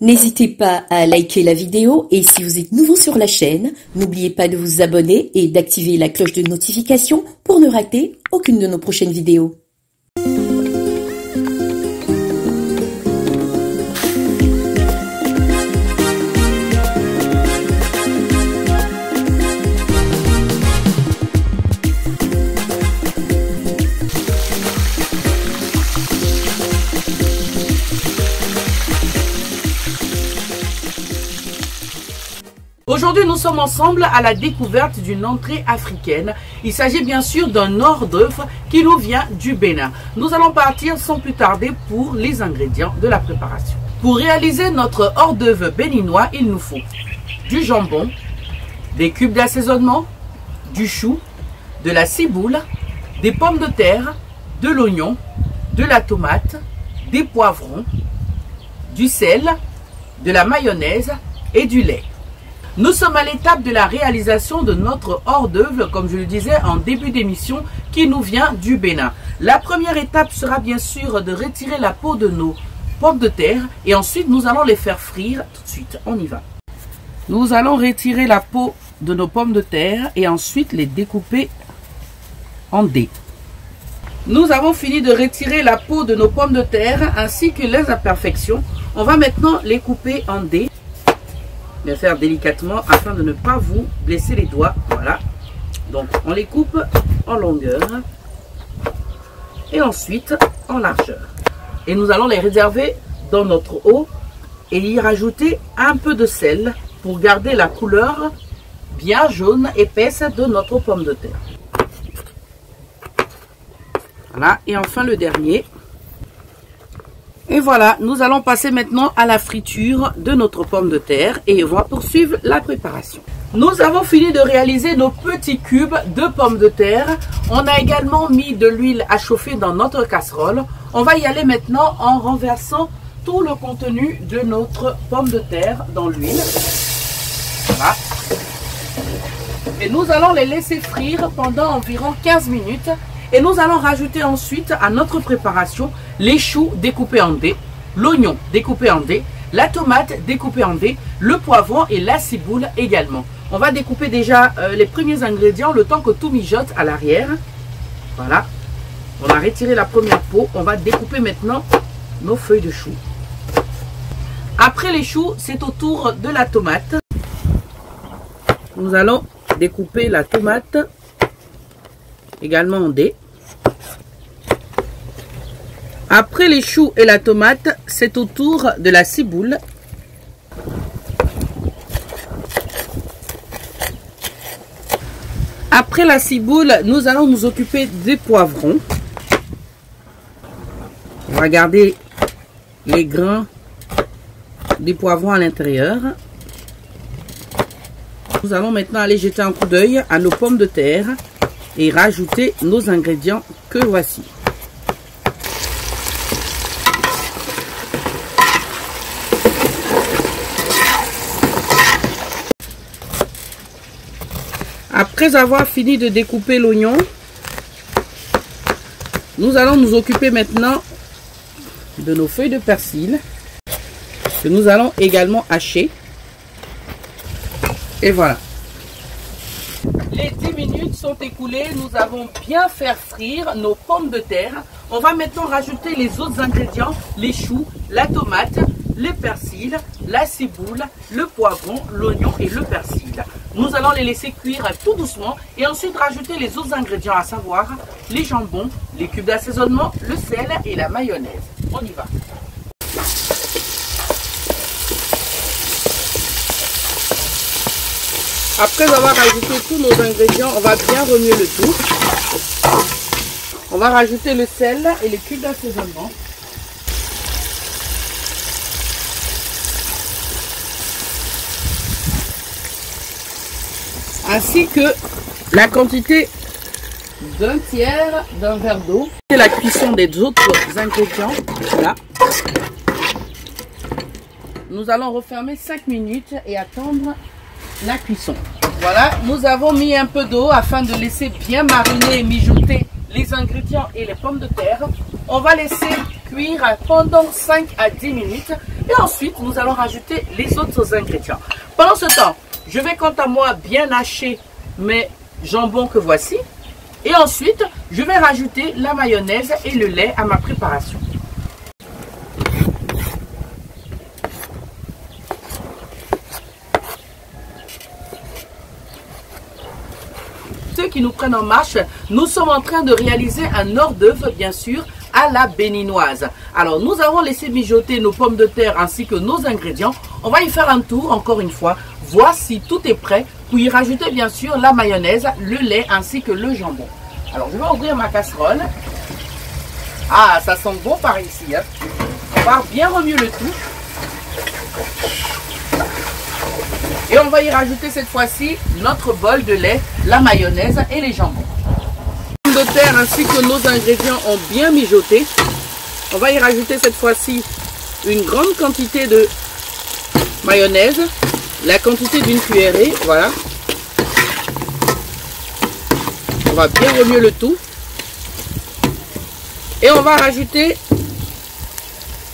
N'hésitez pas à liker la vidéo et si vous êtes nouveau sur la chaîne, n'oubliez pas de vous abonner et d'activer la cloche de notification pour ne rater aucune de nos prochaines vidéos. Aujourd'hui, nous sommes ensemble à la découverte d'une entrée africaine. Il s'agit bien sûr d'un hors-d'œuvre qui nous vient du Bénin. Nous allons partir sans plus tarder pour les ingrédients de la préparation. Pour réaliser notre hors-d'œuvre béninois, il nous faut du jambon, des cubes d'assaisonnement, du chou, de la ciboule, des pommes de terre, de l'oignon, de la tomate, des poivrons, du sel, de la mayonnaise et du lait. Nous sommes à l'étape de la réalisation de notre hors-d'œuvre, comme je le disais en début d'émission, qui nous vient du Bénin. La première étape sera bien sûr de retirer la peau de nos pommes de terre et ensuite nous allons les faire frire. Tout de suite, on y va. Nous allons retirer la peau de nos pommes de terre et ensuite les découper en dés. Nous avons fini de retirer la peau de nos pommes de terre ainsi que les imperfections. On va maintenant les couper en dés. Bien faire délicatement afin de ne pas vous blesser les doigts. Voilà. Donc on les coupe en longueur et ensuite en largeur. Et nous allons les réserver dans notre eau et y rajouter un peu de sel pour garder la couleur bien jaune épaisse de notre pomme de terre. Voilà. Et enfin le dernier. Et voilà, nous allons passer maintenant à la friture de notre pomme de terre et on va poursuivre la préparation. Nous avons fini de réaliser nos petits cubes de pommes de terre. On a également mis de l'huile à chauffer dans notre casserole. On va y aller maintenant en renversant tout le contenu de notre pomme de terre dans l'huile. Voilà. Et nous allons les laisser frire pendant environ 15 minutes. Et nous allons rajouter ensuite à notre préparation les choux découpés en dés, l'oignon découpé en dés, la tomate découpée en dés, le poivron et la ciboule également. On va découper déjà les premiers ingrédients le temps que tout mijote à l'arrière. Voilà. On a retiré la première peau. On va découper maintenant nos feuilles de chou. Après les choux, c'est au tour de la tomate. Nous allons découper la tomate également en dés. Après les choux et la tomate, c'est au tour de la ciboule. Après la ciboule, nous allons nous occuper des poivrons. On va garder les grains des poivrons à l'intérieur. Nous allons maintenant aller jeter un coup d'œil à nos pommes de terre et rajouter nos ingrédients que voici. Après avoir fini de découper l'oignon, nous allons nous occuper maintenant de nos feuilles de persil que nous allons également hacher. Et voilà. Les 10 minutes sont écoulées, nous avons bien fait frire nos pommes de terre. On va maintenant rajouter les autres ingrédients, les choux, la tomate, les persils, la ciboule, le poivron, l'oignon et le persil. Nous allons les laisser cuire tout doucement et ensuite rajouter les autres ingrédients, à savoir les jambons, les cubes d'assaisonnement, le sel et la mayonnaise. On y va. Après avoir rajouté tous nos ingrédients, on va bien remuer le tout. On va rajouter le sel et les cubes d'assaisonnement. Ainsi que la quantité d'un tiers d'un verre d'eau. Et la cuisson des autres ingrédients. Voilà. Nous allons refermer 5 minutes et attendre la cuisson. Voilà, nous avons mis un peu d'eau afin de laisser bien mariner et mijoter les ingrédients et les pommes de terre. On va laisser cuire pendant 5 à 10 minutes. Et ensuite, nous allons rajouter les autres ingrédients. Pendant ce temps, je vais quant à moi bien hacher mes jambons que voici. Et ensuite, je vais rajouter la mayonnaise et le lait à ma préparation. Ceux qui nous prennent en marche, nous sommes en train de réaliser un hors d'œuvre, bien sûr, à la béninoise. Alors, nous avons laissé mijoter nos pommes de terre ainsi que nos ingrédients. On va y faire un tour, encore une fois, voir si tout est prêt pour y rajouter, bien sûr, la mayonnaise, le lait ainsi que le jambon. Alors, je vais ouvrir ma casserole. Ah, ça sent bon par ici. Hein. On va bien remuer le tout. Et on va y rajouter cette fois-ci notre bol de lait, la mayonnaise et les jambons. Les pommes de terre ainsi que nos ingrédients ont bien mijoté. On va y rajouter cette fois-ci une grande quantité de mayonnaise, la quantité d'une cuillerée, voilà. On va bien remuer le tout. Et on va rajouter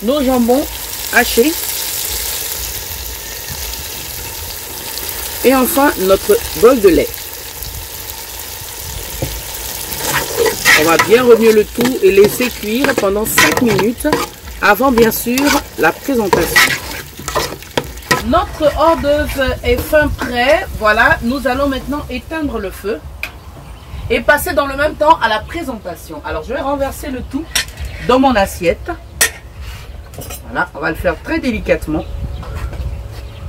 nos jambons hachés. Et enfin, notre bol de lait. On va bien remuer le tout et laisser cuire pendant 5 minutes avant, bien sûr, la présentation. Notre hors d'œuvre est fin prêt. Voilà, nous allons maintenant éteindre le feu et passer dans le même temps à la présentation. Alors, je vais renverser le tout dans mon assiette. Voilà, on va le faire très délicatement.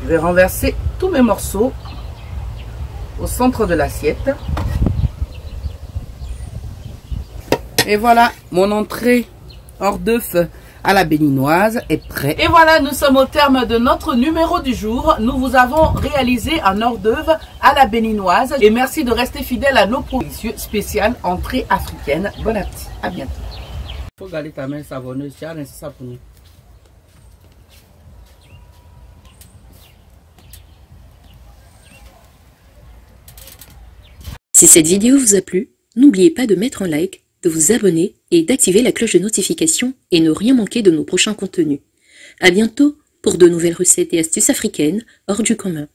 Je vais renverser tous mes morceaux au centre de l'assiette. Et voilà, mon entrée hors d'œuf à la béninoise est prête. Et voilà, nous sommes au terme de notre numéro du jour. Nous vous avons réalisé un hors d'œuvre à la béninoise. Et merci de rester fidèle à nos produits spéciales entrées africaines. Bon appétit, à bientôt. Il faut garder ta main savonneuse, c'est ça pour nous. Si cette vidéo vous a plu, n'oubliez pas de mettre un like, de vous abonner et d'activer la cloche de notification et ne rien manquer de nos prochains contenus. À bientôt pour de nouvelles recettes et astuces africaines hors du commun.